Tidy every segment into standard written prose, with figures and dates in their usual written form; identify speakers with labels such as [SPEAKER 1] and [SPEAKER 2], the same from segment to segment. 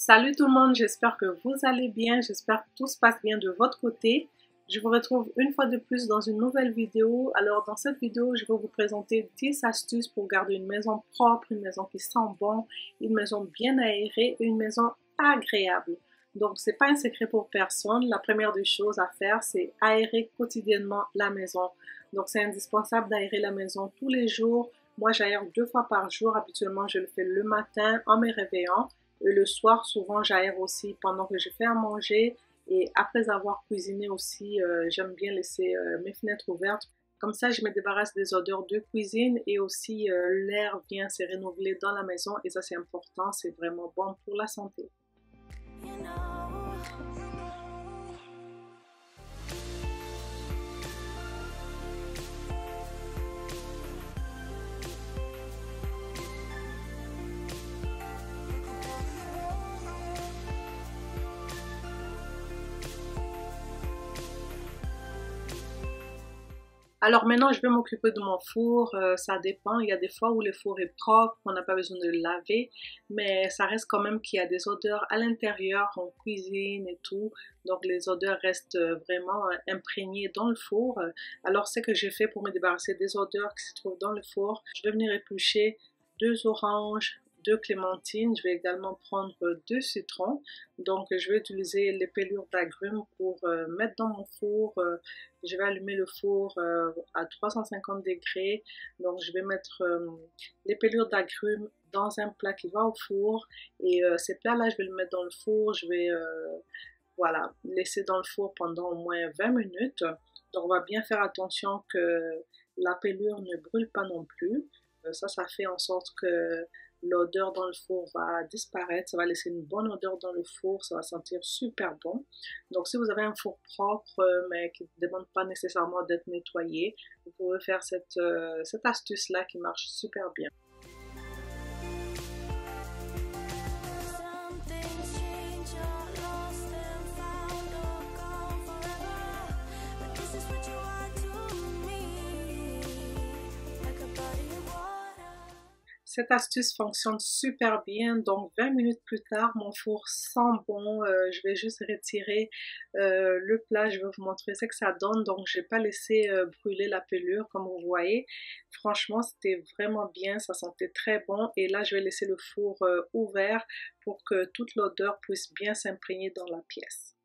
[SPEAKER 1] Salut tout le monde, j'espère que vous allez bien, j'espère que tout se passe bien de votre côté. Je vous retrouve une fois de plus dans une nouvelle vidéo. Alors dans cette vidéo, je vais vous présenter 10 astuces pour garder une maison propre, une maison qui sent bon, une maison bien aérée et une maison agréable. Donc c'est pas un secret pour personne. La première des choses à faire, c'est aérer quotidiennement la maison. Donc c'est indispensable d'aérer la maison tous les jours. Moi j'aère 2 fois par jour, habituellement je le fais le matin en me réveillant. Et le soir, souvent, j'aère aussi pendant que je fais à manger. Et après avoir cuisiné aussi, j'aime bien laisser mes fenêtres ouvertes. Comme ça, je me débarrasse des odeurs de cuisine et aussi l'air vient se renouveler dans la maison. Et ça, c'est important, c'est vraiment bon pour la santé. Alors maintenant, je vais m'occuper de mon four. Ça dépend. Il y a des fois où le four est propre, on n'a pas besoin de le laver, mais ça reste quand même qu'il y a des odeurs à l'intérieur, en cuisine et tout. Donc les odeurs restent vraiment imprégnées dans le four. Alors ce que j'ai fait pour me débarrasser des odeurs qui se trouvent dans le four, je vais venir éplucher 2 oranges, 2 clémentines, je vais également prendre 2 citrons. Donc je vais utiliser les pelures d'agrumes pour mettre dans mon four. Je vais allumer le four à 350 degrés. Donc je vais mettre les pelures d'agrumes dans un plat qui va au four. Et ces plats-là, je vais le mettre dans le four. Je vais voilà, laisser dans le four pendant au moins 20 minutes. Donc on va bien faire attention que la pelure ne brûle pas non plus. Ça fait en sorte que l'odeur dans le four va disparaître, ça va laisser une bonne odeur dans le four, ça va sentir super bon. Donc si vous avez un four propre mais qui ne demande pas nécessairement d'être nettoyé, vous pouvez faire cette astuce-là qui marche super bien. Cette astuce fonctionne super bien, donc 20 minutes plus tard, mon four sent bon. Je vais juste retirer le plat, je vais vous montrer ce que ça donne. Donc je n'ai pas laissé brûler la pelure comme vous voyez. Franchement, c'était vraiment bien, ça sentait très bon. Et là, je vais laisser le four ouvert pour que toute l'odeur puisse bien s'imprégner dans la pièce.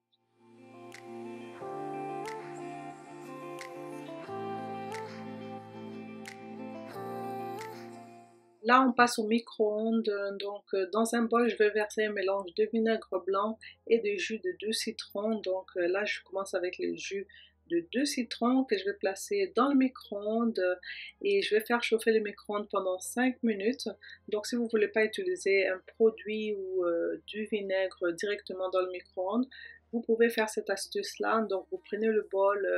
[SPEAKER 1] Là, on passe au micro-ondes. Donc, dans un bol, je vais verser un mélange de vinaigre blanc et de jus de 2 citrons. Donc, là, je commence avec le jus de 2 citrons que je vais placer dans le micro-ondes et je vais faire chauffer le micro-ondes pendant 5 minutes. Donc, si vous ne voulez pas utiliser un produit ou du vinaigre directement dans le micro-ondes, vous pouvez faire cette astuce-là. Donc, vous prenez le bol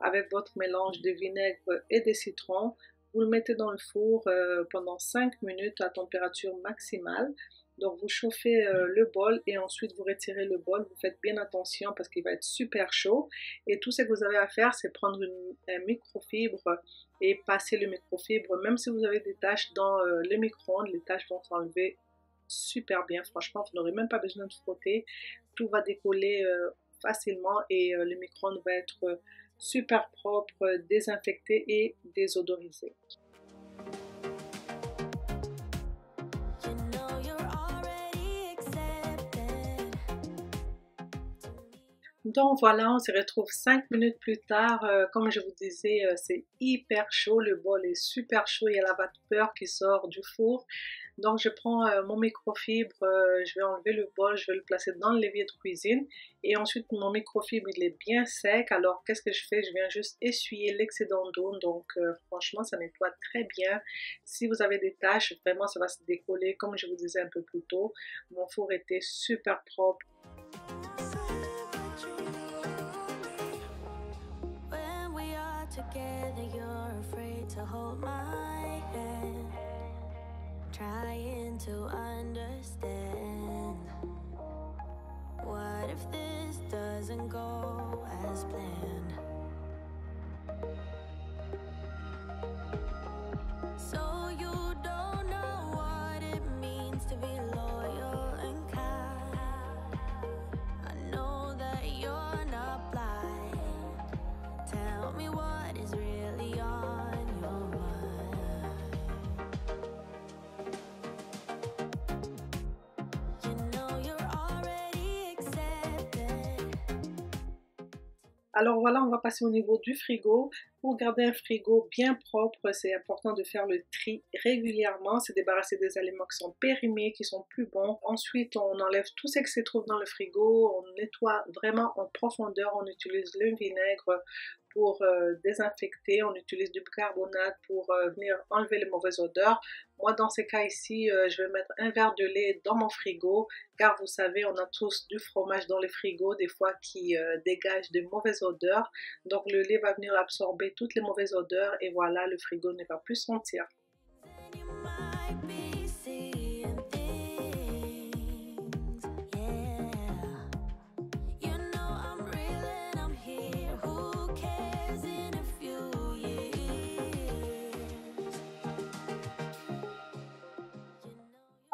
[SPEAKER 1] avec votre mélange de vinaigre et de citron. Vous le mettez dans le four pendant 5 minutes à température maximale. Donc vous chauffez le bol et ensuite vous retirez le bol. Vous faites bien attention parce qu'il va être super chaud. Et tout ce que vous avez à faire, c'est prendre un microfibre et passer le microfibre. Même si vous avez des taches dans le micro-ondes, les taches vont s'enlever super bien. Franchement, vous n'aurez même pas besoin de frotter. Tout va décoller facilement et le micro-ondes va être super propre, désinfecté et désodorisé. Donc voilà, on se retrouve 5 minutes plus tard. Comme je vous disais, c'est hyper chaud, le bol est super chaud, il y a la vapeur qui sort du four. Donc je prends mon microfibre, je vais enlever le bol, je vais le placer dans l'évier de cuisine. Et ensuite mon microfibre il est bien sec, alors qu'est-ce que je fais? Je viens juste essuyer l'excédent d'eau, donc franchement ça nettoie très bien. Si vous avez des taches, vraiment ça va se décoller, comme je vous disais un peu plus tôt. Mon four était super propre.
[SPEAKER 2] Together, you're afraid to hold my hand, trying to understand. What if this doesn't go as planned? So you don't know what it means to be loyal and kind.
[SPEAKER 1] Alors voilà, on va passer au niveau du frigo. Pour garder un frigo bien propre, c'est important de faire le tri régulièrement, se débarrasser des aliments qui sont périmés, qui sont plus bons. Ensuite, on enlève tout ce qui se trouve dans le frigo, on nettoie vraiment en profondeur, on utilise le vinaigre pour désinfecter, on utilise du bicarbonate pour venir enlever les mauvaises odeurs. Moi, dans ces cas ici, je vais mettre un verre de lait dans mon frigo, car vous savez, on a tous du fromage dans les frigos, des fois qui dégage de mauvaises odeurs. Donc le lait va venir absorber toutes les mauvaises odeurs et voilà, le frigo ne va plus sentir.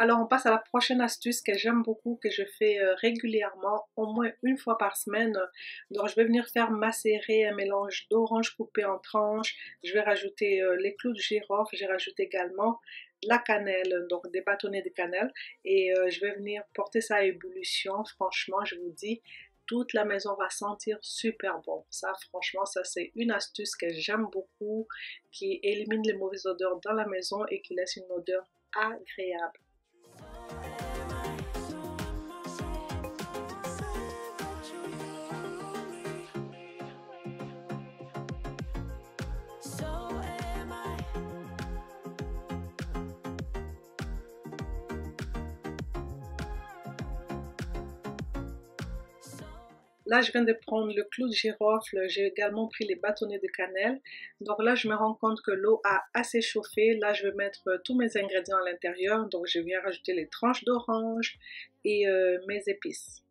[SPEAKER 1] Alors on passe à la prochaine astuce que j'aime beaucoup, que je fais régulièrement, au moins une fois par semaine. Donc je vais venir faire macérer un mélange d'oranges coupées en tranches, je vais rajouter les clous de girofle, j'ai rajouté également la cannelle, donc des bâtonnets de cannelle, et je vais venir porter ça à ébullition. Franchement, je vous dis, toute la maison va sentir super bon. Ça, franchement, ça c'est une astuce que j'aime beaucoup, qui élimine les mauvaises odeurs dans la maison et qui laisse une odeur agréable. Là, je viens de prendre le clou de girofle, j'ai également pris les bâtonnets de cannelle. Donc là, je me rends compte que l'eau a assez chauffé. Là, je vais mettre tous mes ingrédients à l'intérieur. Donc, je viens rajouter les tranches d'orange et mes épices.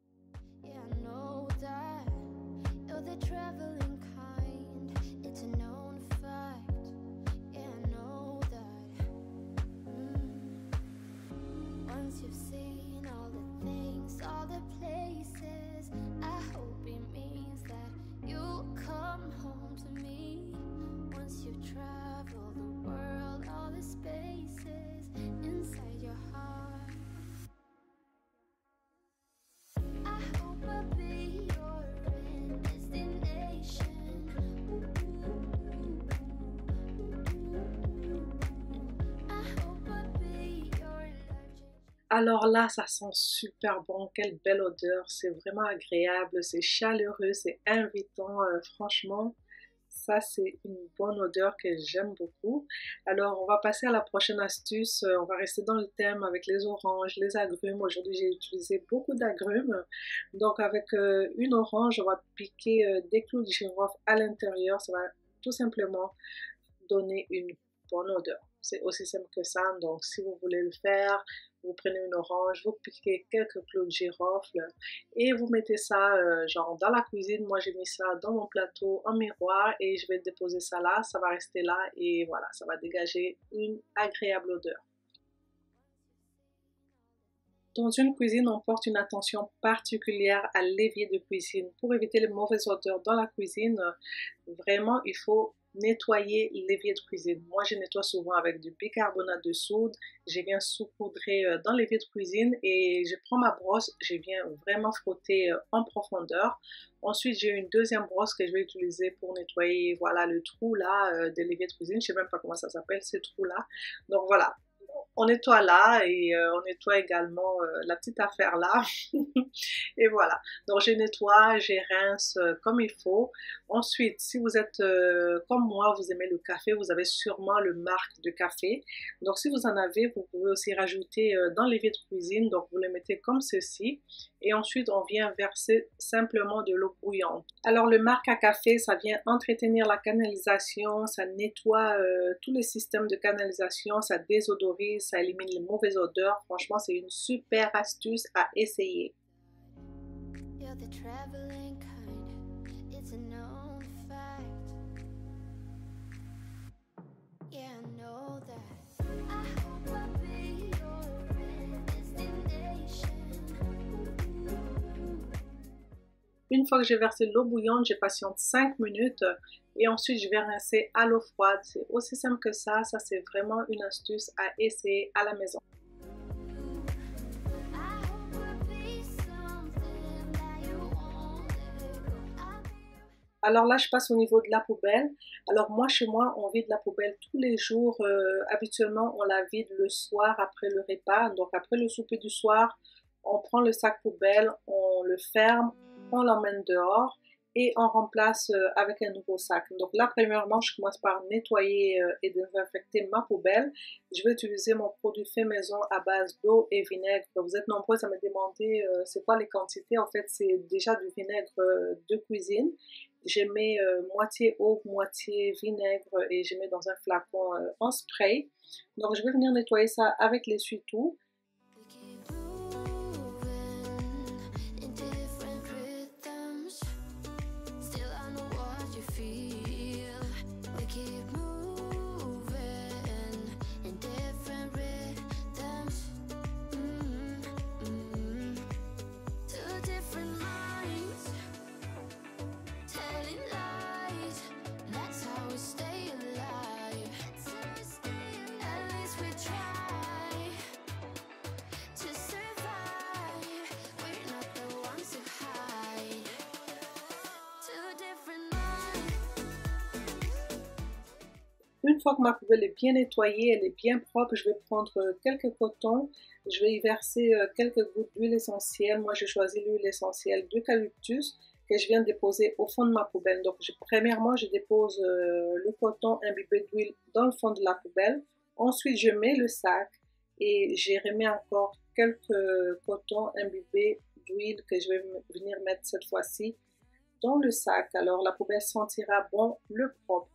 [SPEAKER 1] Alors là, ça sent super bon, quelle belle odeur, c'est vraiment agréable, c'est chaleureux, c'est invitant, franchement, ça c'est une bonne odeur que j'aime beaucoup. Alors on va passer à la prochaine astuce, on va rester dans le thème avec les oranges, les agrumes. Aujourd'hui j'ai utilisé beaucoup d'agrumes, donc avec une orange, on va piquer des clous de girofle à l'intérieur, ça va tout simplement donner une bonne odeur. C'est aussi simple que ça, donc si vous voulez le faire, vous prenez une orange, vous piquez quelques clous de girofle et vous mettez ça genre dans la cuisine. Moi j'ai mis ça dans mon plateau en miroir et je vais déposer ça là, ça va rester là et voilà, ça va dégager une agréable odeur. Dans une cuisine, on porte une attention particulière à l'évier de cuisine. Pour éviter les mauvaises odeurs dans la cuisine, vraiment il faut nettoyer l'évier de cuisine. Moi, je nettoie souvent avec du bicarbonate de soude. Je viens saupoudrer dans l'évier de cuisine et je prends ma brosse, je viens vraiment frotter en profondeur. Ensuite, j'ai une deuxième brosse que je vais utiliser pour nettoyer, voilà, le trou là de l'évier de cuisine. Je ne sais même pas comment ça s'appelle, ce trou là. Donc voilà. On nettoie là et on nettoie également la petite affaire là. Et voilà. Donc je nettoie, je rince comme il faut. Ensuite, si vous êtes comme moi, vous aimez le café, vous avez sûrement le marc de café. Donc si vous en avez, vous pouvez aussi rajouter dans l'évier de cuisine. Donc vous le mettez comme ceci. Et ensuite, on vient verser simplement de l'eau bouillante. Alors le marc à café, ça vient entretenir la canalisation, ça nettoie tous les systèmes de canalisation, ça désodorise, ça élimine les mauvaises odeurs. Franchement, c'est une super astuce à essayer. Une fois que j'ai versé l'eau bouillante, je patiente 5 minutes et ensuite je vais rincer à l'eau froide. C'est aussi simple que ça c'est vraiment une astuce à essayer à la maison. Alors là, je passe au niveau de la poubelle. Alors moi, chez moi, on vide la poubelle tous les jours. Habituellement, on la vide le soir après le repas. Donc après le souper du soir, on prend le sac poubelle, on le ferme, on l'emmène dehors et on remplace avec un nouveau sac. Donc là, premièrement, je commence par nettoyer et désinfecter ma poubelle. Je vais utiliser mon produit fait maison à base d'eau et vinaigre. Vous êtes nombreux à me demander c'est quoi les quantités. En fait, c'est déjà du vinaigre de cuisine. Je mets moitié eau, moitié vinaigre et je mets dans un flacon en spray. Donc je vais venir nettoyer ça avec l'essuie-tout. Une fois que ma poubelle est bien nettoyée, elle est bien propre, je vais prendre quelques cotons, je vais y verser quelques gouttes d'huile essentielle. Moi, j'ai choisi l'huile essentielle d'eucalyptus que je viens de déposer au fond de ma poubelle. Donc, premièrement, je dépose le coton imbibé d'huile dans le fond de la poubelle. Ensuite, je mets le sac et j'y remets encore quelques cotons imbibés d'huile que je vais venir mettre cette fois-ci dans le sac. Alors, la poubelle sentira bon le propre.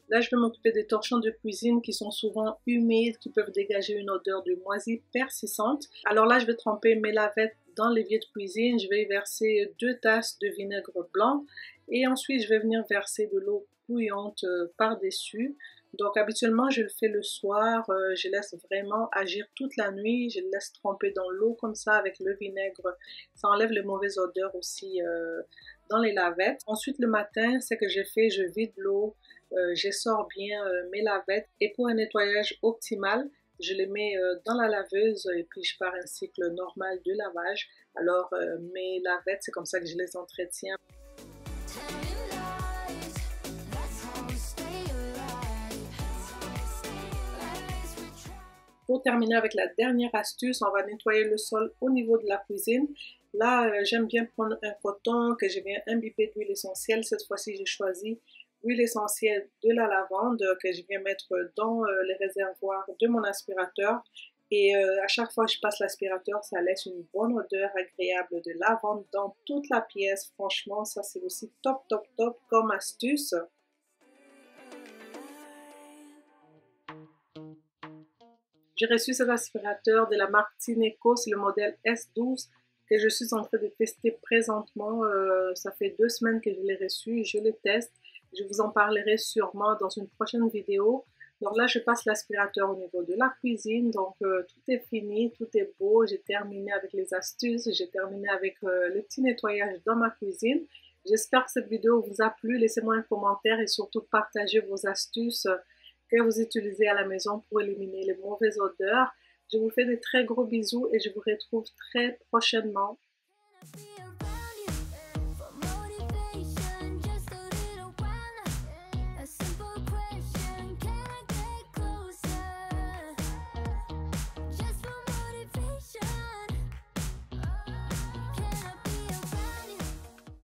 [SPEAKER 1] Là, je vais m'occuper des torchons de cuisine qui sont souvent humides, qui peuvent dégager une odeur de moisi persistante. Alors là, je vais tremper mes lavettes dans l'évier de cuisine. Je vais y verser 2 tasses de vinaigre blanc et ensuite, je vais venir verser de l'eau bouillante par-dessus. Donc, habituellement, je le fais le soir. Je laisse vraiment agir toute la nuit. Je le laisse tremper dans l'eau comme ça avec le vinaigre. Ça enlève les mauvaises odeurs aussi dans les lavettes. Ensuite, le matin, ce que je fais, je vide l'eau. J'essore bien mes lavettes et pour un nettoyage optimal, je les mets dans la laveuse et puis je pars un cycle normal de lavage. Alors mes lavettes, c'est comme ça que je les entretiens. Pour terminer avec la dernière astuce, on va nettoyer le sol au niveau de la cuisine. Là, j'aime bien prendre un coton que je viens imbiber d'huile essentielle. Cette fois-ci, j'ai choisi l'huile essentielle de la lavande que je viens mettre dans les réservoirs de mon aspirateur. Et à chaque fois que je passe l'aspirateur, ça laisse une bonne odeur agréable de lavande dans toute la pièce. Franchement, ça c'est aussi top, top, top comme astuce. J'ai reçu cet aspirateur de la marque Tineco, c'est le modèle S12 que je suis en train de tester présentement. Ça fait 2 semaines que je l'ai reçu et je le teste. Je vous en parlerai sûrement dans une prochaine vidéo. Donc là, je passe l'aspirateur au niveau de la cuisine. Donc tout est fini, tout est beau. J'ai terminé avec les astuces, j'ai terminé avec le petit nettoyage dans ma cuisine. J'espère que cette vidéo vous a plu. Laissez-moi un commentaire et surtout partagez vos astuces que vous utilisez à la maison pour éliminer les mauvaises odeurs. Je vous fais de très gros bisous et je vous retrouve très prochainement.